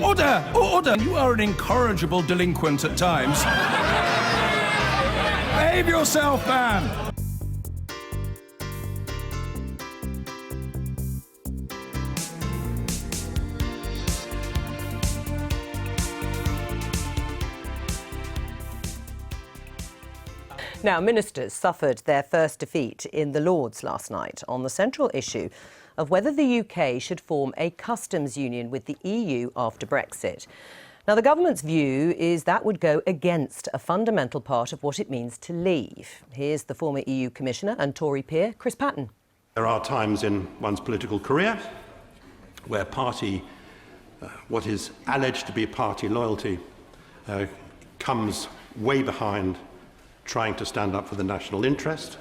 Order! Order! You are an incorrigible delinquent at times. Behave yourself, man! Now, ministers suffered their first defeat in the Lords last night on the central issue of whether the UK should form a customs union with the EU after Brexit. Now, the government's view is that would go against a fundamental part of what it means to leave. Here's the former EU Commissioner and Tory peer, Chris Patten. There are times in one's political career where what is alleged to be party loyalty comes way behind trying to stand up for the national interest.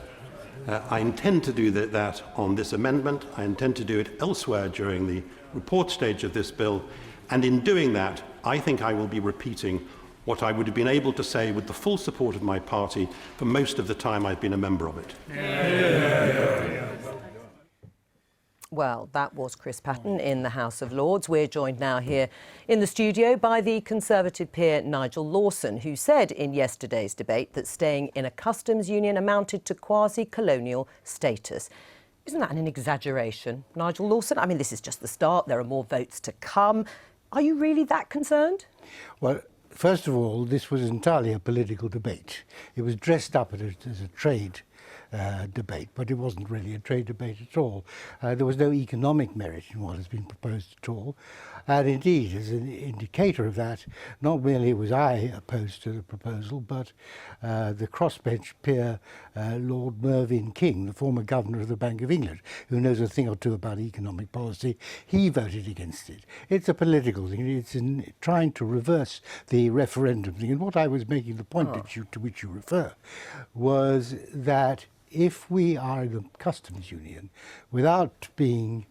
I intend to do that on this amendment. I intend to do it elsewhere during the report stage of this bill. And in doing that, I think I will be repeating what I would have been able to say with the full support of my party for most of the time I've been a member of it. Well, that was Chris Patten in the House of Lords. We're joined now here in the studio by the Conservative peer Nigel Lawson, who said in yesterday's debate that staying in a customs union amounted to quasi-colonial status. Isn't that an exaggeration, Nigel Lawson? I mean, this is just the start. There are more votes to come. Are you really that concerned? Well, first of all, this was entirely a political debate. It was dressed up as a trade debate, but it wasn't really a trade debate at all. There was no economic merit in what has been proposed at all. And indeed, as an indicator of that, not merely was I opposed to the proposal, but the crossbench peer, Lord Mervyn King, the former governor of the Bank of England, who knows a thing or two about economic policy, he voted against it. It's a political thing. It's in trying to reverse the referendum thing. And what I was making, the point to which you refer, was that if we are in the customs union, without being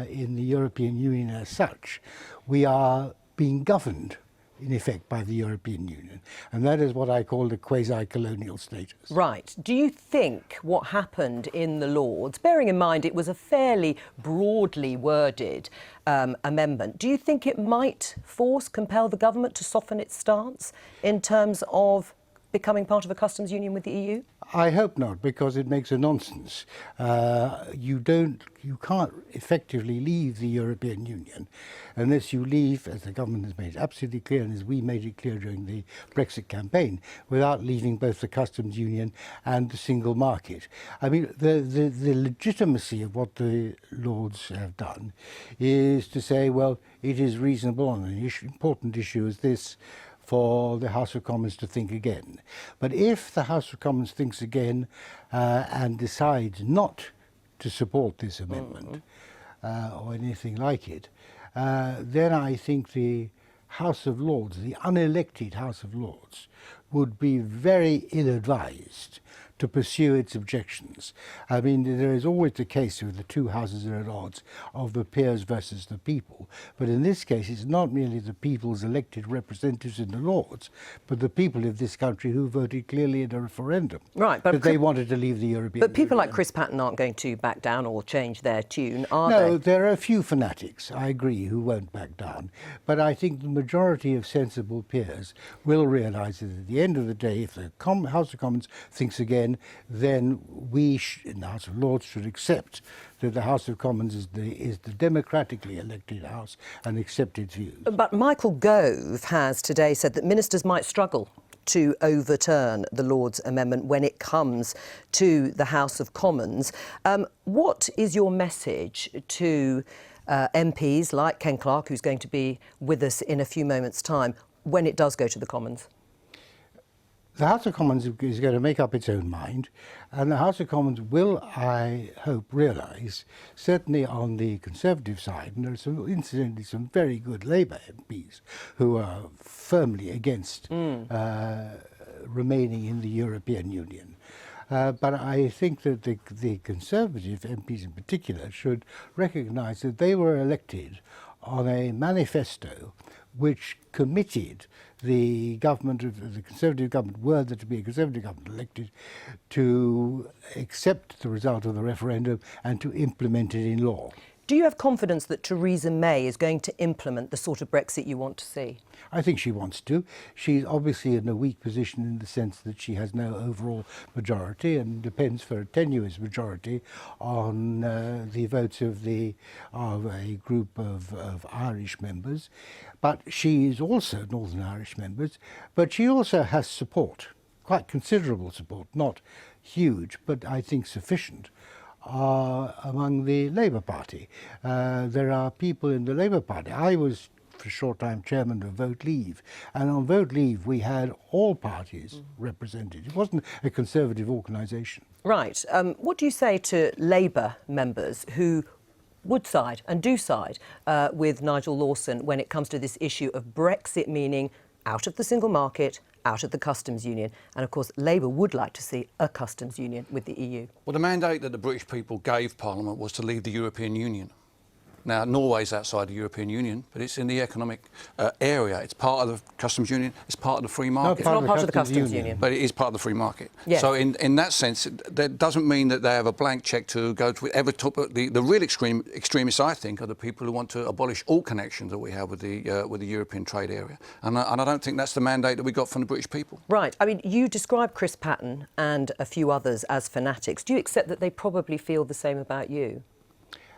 in the European Union as such, we are being governed, in effect, by the European Union. And that is what I call the quasi-colonial status. Right. Do you think what happened in the Lords, bearing in mind it was a fairly broadly worded amendment, do you think it might compel the government to soften its stance in terms of becoming part of a customs union with the EU? I hope not, because it makes a nonsense. You can't effectively leave the European Union unless you leave, as the government has made absolutely clear, and as we made it clear during the Brexit campaign, without leaving both the customs union and the single market. I mean, the legitimacy of what the Lords have done is to say, well, it is reasonable on an important issue as this for the House of Commons to think again. But if the House of Commons thinks again and decides not to support this amendment or anything like it, then I think the House of Lords, the unelected House of Lords, would be very ill-advised to pursue its objections. I mean, there is always the case where the two houses are at odds of the peers versus the people. But in this case, it's not merely the people's elected representatives in the Lords, but the people of this country who voted clearly in a referendum that they wanted to leave the European Union. But people like Chris Patten aren't going to back down or change their tune, are they? No, there are a few fanatics, I agree, who won't back down. But I think the majority of sensible peers will realise that at the end of the day, if the House of Commons thinks again, then we in the House of Lords should accept that the House of Commons is the democratically elected House and accept its views. But Michael Gove has today said that ministers might struggle to overturn the Lords' amendment when it comes to the House of Commons. What is your message to MPs like Ken Clarke, who's going to be with us in a few moments' time, when it does go to the Commons? The House of Commons is going to make up its own mind, and the House of Commons will, I hope, realise, certainly on the Conservative side, and there are incidentally some very good Labour MPs who are firmly against remaining in the European Union. But I think that the Conservative MPs in particular should recognise that they were elected on a manifesto which committed the government, the Conservative government, were there to be a Conservative government elected, to accept the result of the referendum and to implement it in law. Do you have confidence that Theresa May is going to implement the sort of Brexit you want to see? I think she wants to. She's obviously in a weak position in the sense that she has no overall majority and depends for a tenuous majority on the votes of a group of Irish members. But she is also Northern Irish members, but she also has support, quite considerable support, not huge, but I think sufficient, among the Labour Party. There are people in the Labour Party. I was for a short time chairman of Vote Leave, and on Vote Leave we had all parties represented. It wasn't a conservative organisation. Right. What do you say to Labour members who would side and do side with Nigel Lawson when it comes to this issue of Brexit meaning out of the single market, out of the customs union? And of course Labour would like to see a customs union with the EU. Well, the mandate that the British people gave Parliament was to leave the European Union. Now, Norway's outside the European Union, but it's in the economic area. It's part of the customs union. It's part of the free market. It's not part of the customs union. But it is part of the free market. Yes. So in that sense, that doesn't mean that they have a blank check to go to whatever top. The real extremists, I think, are the people who want to abolish all connections that we have with the European trade area. And I don't think that's the mandate that we got from the British people. Right. I mean, you describe Chris Patten and a few others as fanatics. Do you accept that they probably feel the same about you?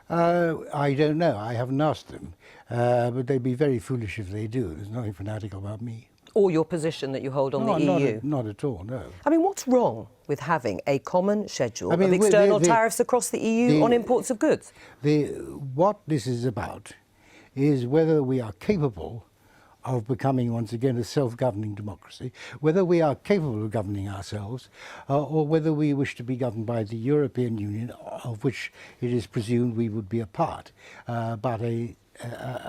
I don't know. I haven't asked them. But they'd be very foolish if they do. There's nothing fanatical about me. Or your position that you hold on the EU? Not at all, no. I mean, what's wrong with having a common schedule of external tariffs across the EU on imports of goods? What this is about is whether we are capable of becoming once again a self-governing democracy, whether we are capable of governing ourselves, or whether we wish to be governed by the European Union, of which it is presumed we would be a part, but a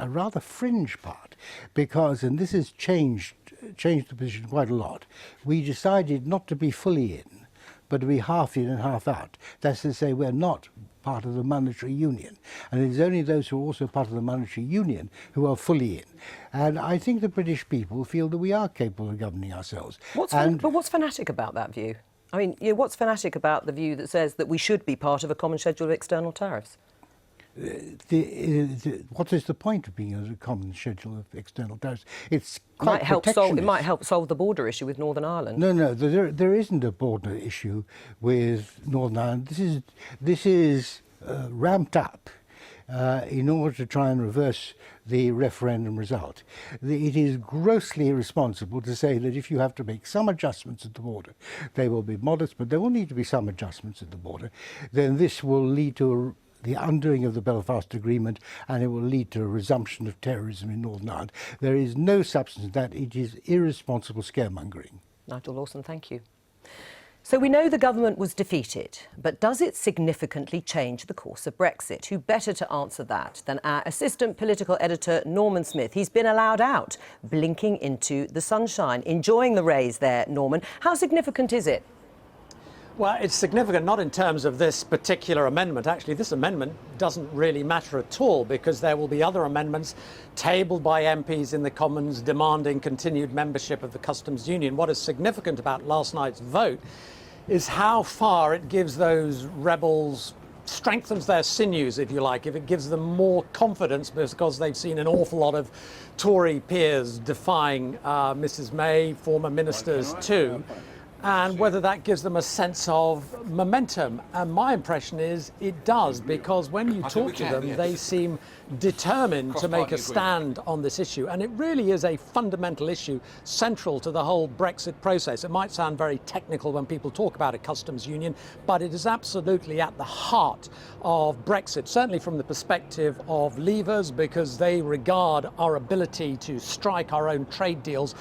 rather fringe part, because, and this has changed the position quite a lot, we decided not to be fully in, but to be half in and half out. That's to say, we're not part of the monetary union. And it is only those who are also part of the monetary union who are fully in. And I think the British people feel that we are capable of governing ourselves. But what's fanatic about that view? I mean, what's fanatic about the view that says that we should be part of a common schedule of external tariffs? What is the point of being a common schedule of external tariffs? It's quite it might help solve the border issue with Northern Ireland. No, there isn't a border issue with Northern Ireland. This is ramped up in order to try and reverse the referendum result. It is grossly irresponsible to say that if you have to make some adjustments at the border, they will be modest, but there will need to be some adjustments at the border, then this will lead to the undoing of the Belfast Agreement, and it will lead to a resumption of terrorism in Northern Ireland. There is no substance in that. It is irresponsible scaremongering. Nigel Lawson, thank you. So we know the government was defeated, but does it significantly change the course of Brexit? Who better to answer that than our assistant political editor, Norman Smith? He's been allowed out, blinking into the sunshine. Enjoying the rays there, Norman. How significant is it? Well, it's significant not in terms of this particular amendment. Actually, this amendment doesn't really matter at all, because there will be other amendments tabled by MPs in the Commons demanding continued membership of the Customs Union. What is significant about last night's vote is how far it gives those rebels, strengthens their sinews, if you like, if it gives them more confidence, because they've seen an awful lot of Tory peers defying Mrs May, former ministers too. And whether that gives them a sense of momentum. And my impression is it does, because when you talk to them, they seem determined to make a stand on this issue. And it really is a fundamental issue central to the whole Brexit process. It might sound very technical when people talk about a customs union, but it is absolutely at the heart of Brexit, certainly from the perspective of Leavers, because they regard our ability to strike our own trade deals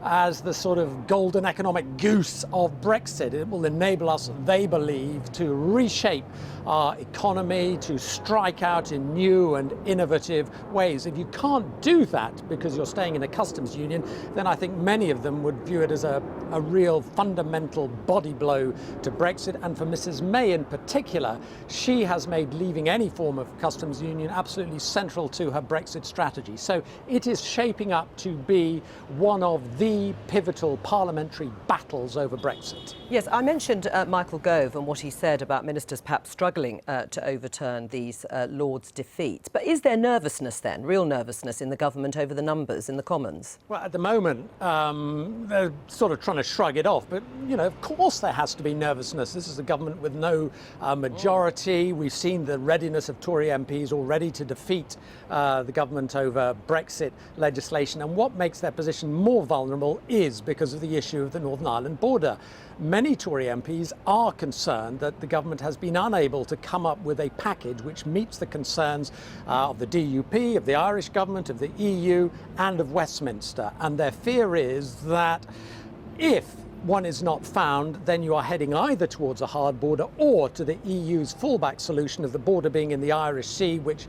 as the sort of golden economic goose of Brexit. It will enable us, they believe, to reshape our economy, to strike out in new and innovative ways. If you can't do that because you're staying in a customs union, then I think many of them would view it as a real fundamental body blow to Brexit. And for Mrs May in particular, she has made leaving any form of customs union absolutely central to her Brexit strategy. So it is shaping up to be one of the pivotal parliamentary battles over Brexit. Yes, I mentioned Michael Gove and what he said about ministers perhaps struggling to overturn these Lords' defeats. But is there nervousness then, real nervousness in the government over the numbers in the Commons? Well, at the moment, they're sort of trying to shrug it off. But, you know, of course there has to be nervousness. This is a government with no majority. We've seen the readiness of Tory MPs already to defeat the government over Brexit legislation. And what makes their position more vulnerable is because of the issue of the Northern Ireland border. Many Tory MPs are concerned that the government has been unable to come up with a package which meets the concerns of the DUP, of the Irish government, of the EU and of Westminster. And their fear is that if one is not found, then you are heading either towards a hard border or to the EU's fallback solution of the border being in the Irish Sea, which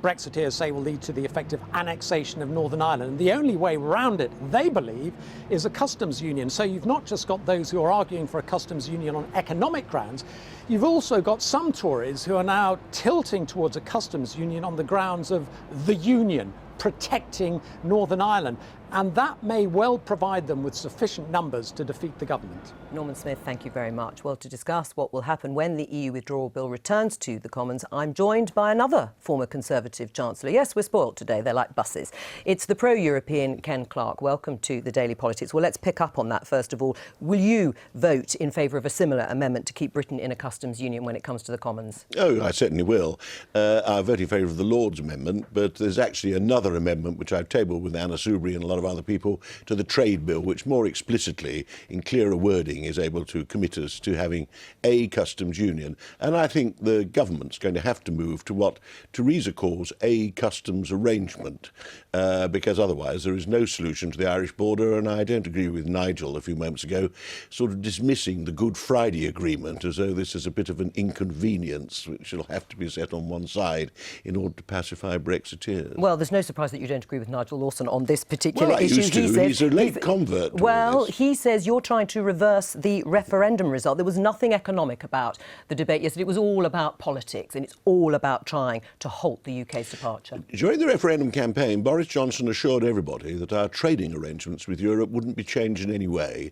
Brexiteers say will lead to the effective annexation of Northern Ireland. And the only way around it, they believe, is a customs union. So you've not just got those who are arguing for a customs union on economic grounds, you've also got some Tories who are now tilting towards a customs union on the grounds of the union, protecting Northern Ireland. And that may well provide them with sufficient numbers to defeat the government. Norman Smith, thank you very much. Well, to discuss what will happen when the EU withdrawal bill returns to the Commons, I'm joined by another former Conservative Chancellor. Yes, we're spoilt today. They're like buses. It's the pro-European Ken Clarke. Welcome to the Daily Politics. Well, let's pick up on that first of all. Will you vote in favour of a similar amendment to keep Britain in a customs union when it comes to the Commons? Oh, I certainly will. I vote in favour of the Lords' amendment, but there's actually another amendment which I've tabled with Anna Soubry and a lot of other people to the trade bill, which more explicitly, in clearer wording, is able to commit us to having a customs union. And I think the government's going to have to move to what Theresa calls a customs arrangement, because otherwise there is no solution to the Irish border. And I don't agree with Nigel a few moments ago, sort of dismissing the Good Friday Agreement as though this is a bit of an inconvenience which will have to be set on one side in order to pacify Brexiteers. Well, there's no surprise that you don't agree with Nigel Lawson on this particular issue. He's a late convert to well, this. he says you're trying to reverse the referendum result. There was nothing economic about the debate yesterday. It was all about politics, and it's all about trying to halt the UK's departure. During the referendum campaign, Boris Johnson assured everybody that our trading arrangements with Europe wouldn't be changed in any way.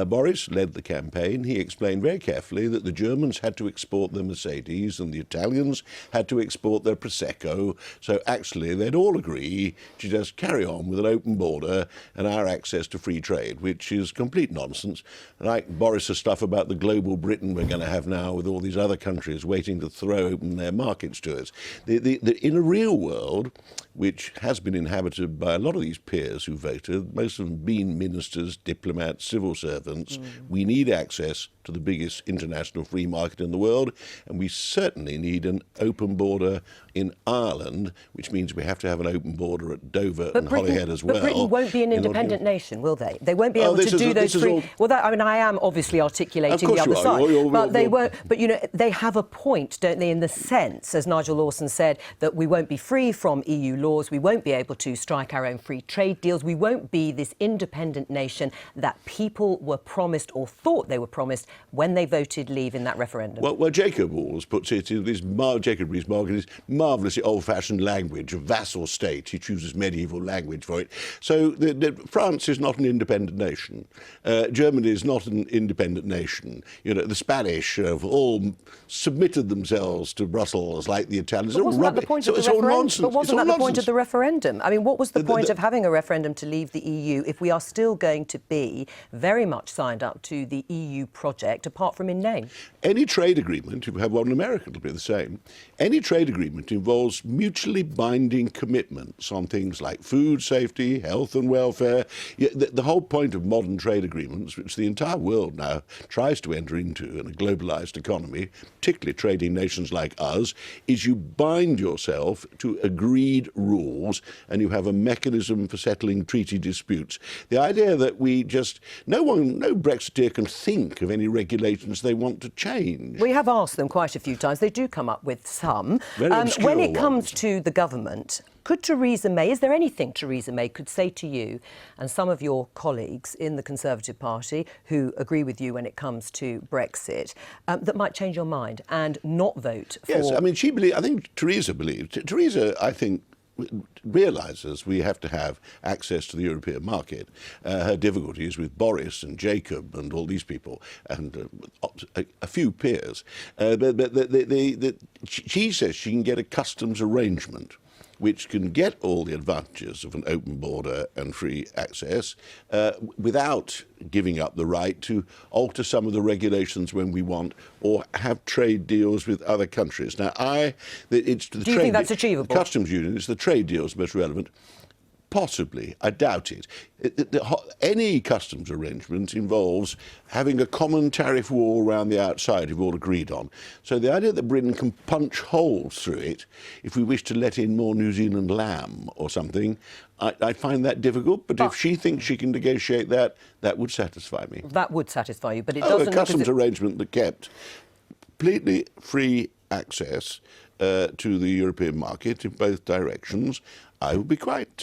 Boris led the campaign. He explained very carefully that the Germans had to export their Mercedes and the Italians had to export their Prosecco. So actually, they'd all agree to just carry on with an open border and our access to free trade, which is complete nonsense. Like Boris's stuff about the global Britain we're going to have now with all these other countries waiting to throw open their markets to us. In a real world, which has been inhabited by a lot of these peers who voted, most of them being ministers, diplomats, civil servants, we need access to the biggest international free market in the world, and we certainly need an open border in Ireland, which means we have to have an open border at Dover and Holyhead as well. But Britain won't be an independent nation, will they? They won't be able to do those free... Well, I mean, I am obviously articulating the other side. But they won't... But, you know, they have a point, don't they, in the sense, as Nigel Lawson said, that we won't be free from EU laws, we won't be able to strike our own free trade deals, we won't be this independent nation that people were promised or thought they were promised when they voted leave in that referendum. Well, Jacob Walls puts it in this, Jacob Rees-Mogg, in this marvellously old-fashioned language of vassal state. He chooses medieval language for it. So France is not an independent nation. Germany is not an independent nation. You know, the Spanish have all submitted themselves to Brussels like the Italians. But wasn't that the point of the referendum? But wasn't that the point of the referendum? I mean, what was the point of having a referendum to leave the EU if we are still going to be very much signed up to the EU project, apart from in name? Any trade agreement, if you have one in America, it'll be the same. Any trade agreement involves mutually binding commitment agreements on things like food safety, health and welfare. The whole point of modern trade agreements, which the entire world now tries to enter into in a globalised economy, particularly trading nations like us, is you bind yourself to agreed rules and you have a mechanism for settling treaty disputes. The idea that no Brexiteer can think of any regulations they want to change. We have asked them quite a few times. They do come up with some. Very obscure when it comes ones. to the government, could Theresa May, is there anything Theresa May could say to you and some of your colleagues in the Conservative Party who agree with you when it comes to Brexit that might change your mind and not vote for... Yes, I mean, I think Theresa believes. Theresa, I think, realises we have to have access to the European market. Her difficulties with Boris and Jacob and all these people and a few peers. She says she can get a customs arrangement which can get all the advantages of an open border and free access without giving up the right to alter some of the regulations when we want or have trade deals with other countries. Now, do you think that's achievable? The customs union is the trade deals most relevant. Possibly. I doubt it. Any customs arrangement involves having a common tariff wall around the outside you've all agreed on. So the idea that Britain can punch holes through it if we wish to let in more New Zealand lamb or something, I find that difficult. But if she thinks she can negotiate that, that would satisfy me. That would satisfy you, but it doesn't... a customs arrangement that kept completely free access to the European market in both directions, I would be quite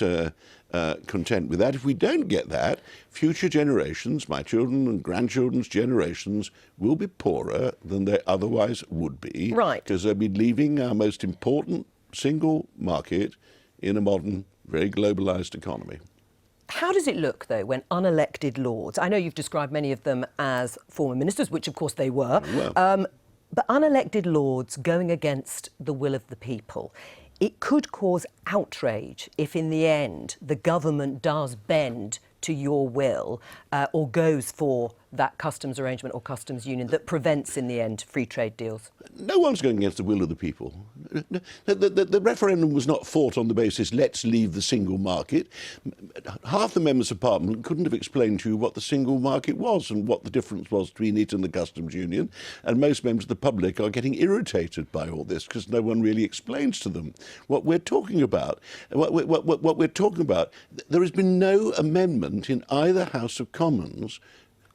content with that. If we don't get that, future generations, my children and grandchildren's generations, will be poorer than they otherwise would be. Right. Because they'll be leaving our most important single market in a modern, very globalised economy. How does it look, though, when unelected lords, I know you've described many of them as former ministers, which of course they were, but unelected lords going against the will of the people? It could cause outrage if, in the end, the government does bend to your will or goes for that customs arrangement or customs union that prevents, in the end, free trade deals. No one's going against the will of the people. The referendum was not fought on the basis, let's leave the single market. Half the members of Parliament couldn't have explained to you what the single market was and what the difference was between it and the customs union. And most members of the public are getting irritated by all this because no one really explains to them what we're talking about. What we're talking about, there has been no amendment in either House of Commons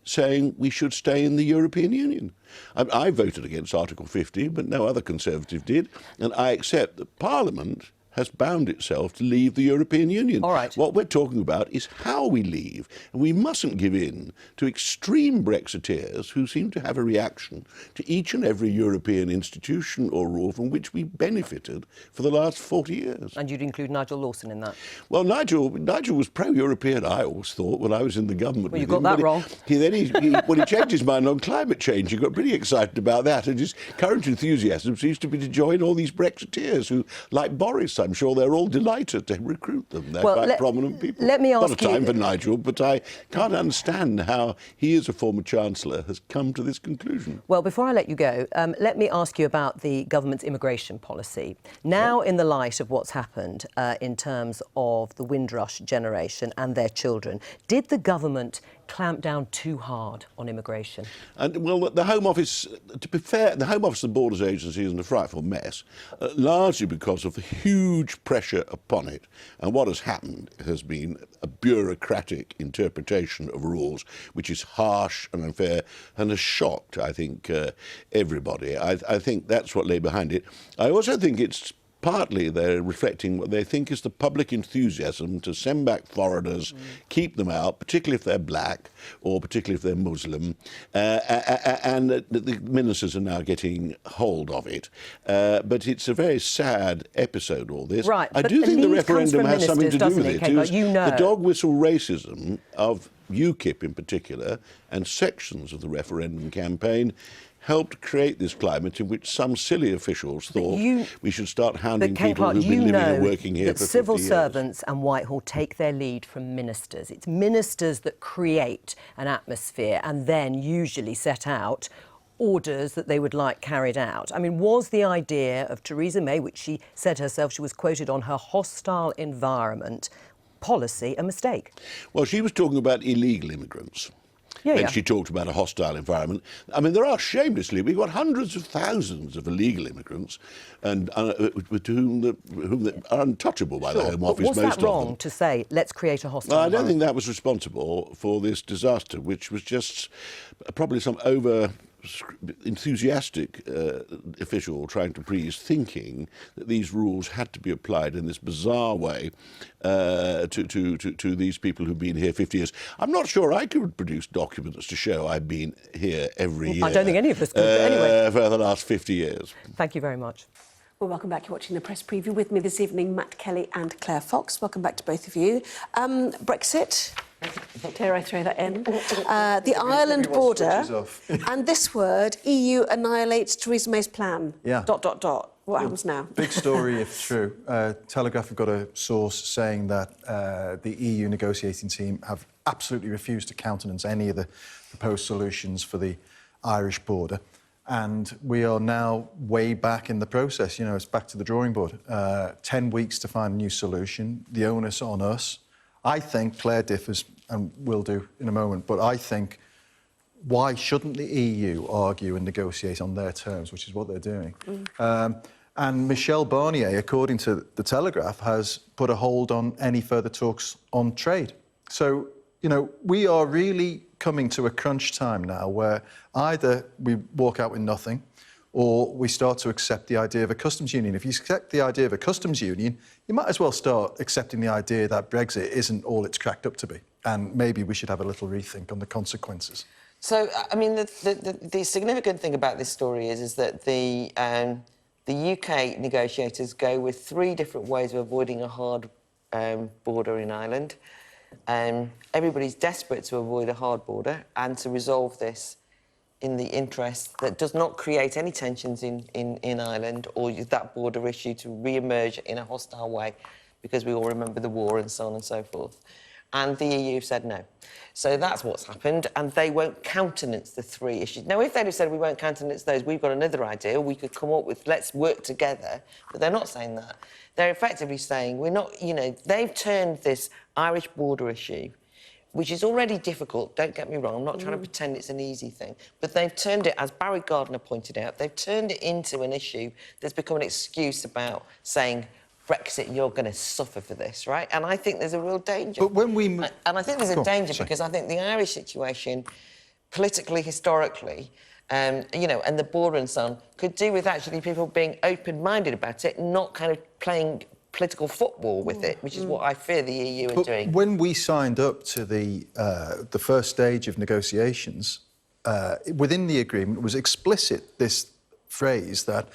saying we should stay in the European Union. I voted against Article 50, but no other Conservative did, and I accept that Parliament has bound itself to leave the European Union. All right. What we're talking about is how we leave, and we mustn't give in to extreme Brexiteers who seem to have a reaction to each and every European institution or rule from which we benefited for the last 40 years. And you'd include Nigel Lawson in that? Well, Nigel was pro-European, I always thought, when I was in the government. Well, you with got him. that wrong. When he changed his mind on climate change, he got pretty excited about that, and his current enthusiasm seems to be to join all these Brexiteers who, like Boris, I'm sure they're all delighted to recruit them. They're quite prominent people. Let me ask Not a time for Nigel, but I can't understand how he, as a former Chancellor, has come to this conclusion. Well, before I let you go, let me ask you about the government's immigration policy. Now, in the light of what's happened in terms of the Windrush generation and their children, did the government clamp down too hard on immigration? And, well, the Home Office, to be fair, the Home Office and Borders Agency is in a frightful mess, largely because of the huge pressure upon it. And what has happened has been a bureaucratic interpretation of rules, which is harsh and unfair and has shocked, I think, everybody. I think that's what lay behind it. I also think it's partly they're reflecting what they think is the public enthusiasm to send back foreigners, keep them out, particularly if they're black or particularly if they're Muslim, and the ministers are now getting hold of it. But it's a very sad episode, all this. Right, I do think the referendum has something to do with it. Ken Clarke, you know. The dog whistle racism of UKIP in particular and sections of the referendum campaign helped create this climate in which some silly officials thought we should start hounding people who've been living and working here for 50 years. Civil servants and Whitehall take their lead from ministers. It's ministers that create an atmosphere and then usually set out orders that they would like carried out. I mean, was the idea of Theresa May, which she said herself, she was quoted on her hostile environment policy, a mistake? Well, she was talking about illegal immigrants. And she talked about a hostile environment. I mean, there are shamelessly, we've got hundreds of thousands of illegal immigrants, and with whom are untouchable by the Home Office. Was that wrong to say, let's create a hostile environment? I environment? don't think that was responsible for this disaster, which was just probably some enthusiastic official trying to please, thinking that these rules had to be applied in this bizarre way to these people who've been here 50 years. I'm not sure I could produce documents to show I've been here every year. I don't think any of us could, but anyway. For the last 50 years. Thank you very much. Well, welcome back. You're watching the press preview with me this evening, Matt Kelly and Claire Fox. Welcome back to both of you. Brexit. Dare I throw that in? The Ireland border, and this word, EU annihilates Theresa May's plan. Yeah. ... What happens now? Big story if true. Telegraph have got a source saying that the EU negotiating team have absolutely refused to countenance any of the proposed solutions for the Irish border. And we are now way back in the process. You know, it's back to the drawing board. 10 weeks to find a new solution. The onus on us. I think Claire differs, and will do in a moment, but I think why shouldn't the EU argue and negotiate on their terms, which is what they're doing? And Michel Barnier, according to the Telegraph, has put a hold on any further talks on trade. So, you know, we are really coming to a crunch time now where either we walk out with nothing or we start to accept the idea of a customs union. If you accept the idea of a customs union, you might as well start accepting the idea that Brexit isn't all it's cracked up to be. And maybe we should have a little rethink on the consequences. So, I mean, the significant thing about this story is that the UK negotiators go with 3 different ways of avoiding a hard border in Ireland. Everybody's desperate to avoid a hard border and to resolve this in the interest that does not create any tensions in Ireland or that border issue to re-emerge in a hostile way, because we all remember the war and so on and so forth. And the EU said no. So that's what's happened, and they won't countenance the 3 issues. Now, if they'd have said we won't countenance those, we've got another idea, we could come up with, let's work together, but they're not saying that. They're effectively saying we're not, you know, they've turned this Irish border issue, which is already difficult, don't get me wrong, I'm not trying to pretend it's an easy thing, but they've turned it, as Barry Gardiner pointed out, they've turned it into an issue that's become an excuse about saying, Brexit, you're going to suffer for this, right? And I think there's a real danger. But when we... And I think there's a danger because I think the Irish situation, politically, historically, you know, and the border and so on, could do with actually people being open-minded about it, not kind of playing political football with it, which is what I fear the EU are doing. When we signed up to the first stage of negotiations, within the agreement was explicit this phrase that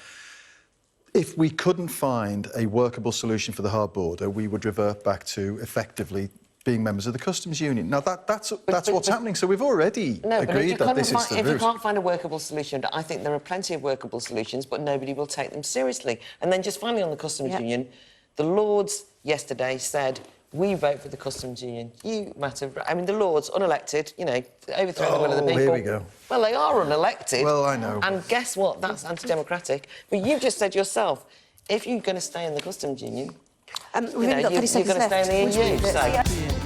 if we couldn't find a workable solution for the hard border, we would revert back to effectively being members of the customs union. Now, that's what's happening. So we've already agreed that this is the route. If you can't find a workable solution, I think there are plenty of workable solutions, but nobody will take them seriously. And then just finally on the customs union, the Lords yesterday said, we vote for the customs union. You matter. I mean, the Lords, unelected, you know, overthrowing the will of the people. Here we go. Well, they are unelected. Well, I know. And guess what? That's anti-democratic. But you've just said yourself, if you're going to stay in the customs union, We've only got 30 seconds left. You're going to stay in the EU. So.